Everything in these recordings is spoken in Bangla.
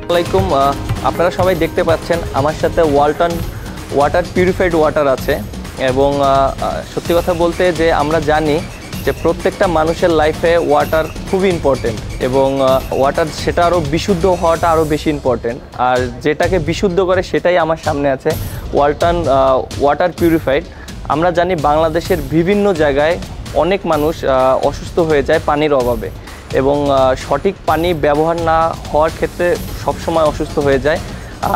আসসালামাইকুম। আপনারা সবাই দেখতে পাচ্ছেন আমার সাথে ওয়ালটন ওয়াটার পিউরিফাইড ওয়াটার আছে এবং সত্যি কথা বলতে যে আমরা জানি যে প্রত্যেকটা মানুষের লাইফে ওয়াটার খুবই ইম্পর্টেন্ট এবং ওয়াটার সেটা আরও বিশুদ্ধ হওয়াটা আরও বেশি ইম্পর্টেন্ট। আর যেটাকে বিশুদ্ধ করে সেটাই আমার সামনে আছে, ওয়ালটন ওয়াটার পিউরিফাইড। আমরা জানি বাংলাদেশের বিভিন্ন জায়গায় অনেক মানুষ অসুস্থ হয়ে যায় পানির অভাবে এবং সঠিক পানি ব্যবহার না হওয়ার ক্ষেত্রে সবসময় অসুস্থ হয়ে যায়।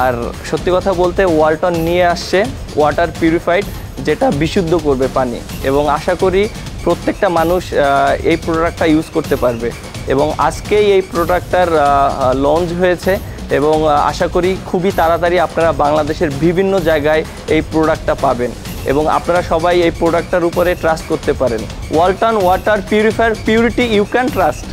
আর সত্যি কথা বলতে ওয়ালটন নিয়ে আসছে ওয়াটার পিউরিফাইড, যেটা বিশুদ্ধ করবে পানি এবং আশা করি প্রত্যেকটা মানুষ এই প্রোডাক্টটা ইউজ করতে পারবে। এবং আজকেই এই প্রোডাক্টটার লঞ্চ হয়েছে এবং আশা করি খুবই তাড়াতাড়ি আপনারা বাংলাদেশের বিভিন্ন জায়গায় এই প্রোডাক্টটা পাবেন এবং আপনারা সবাই এই প্রোডাক্টটার উপরে ট্রাস্ট করতে পারেন। Walton water purifier, purity you can trust.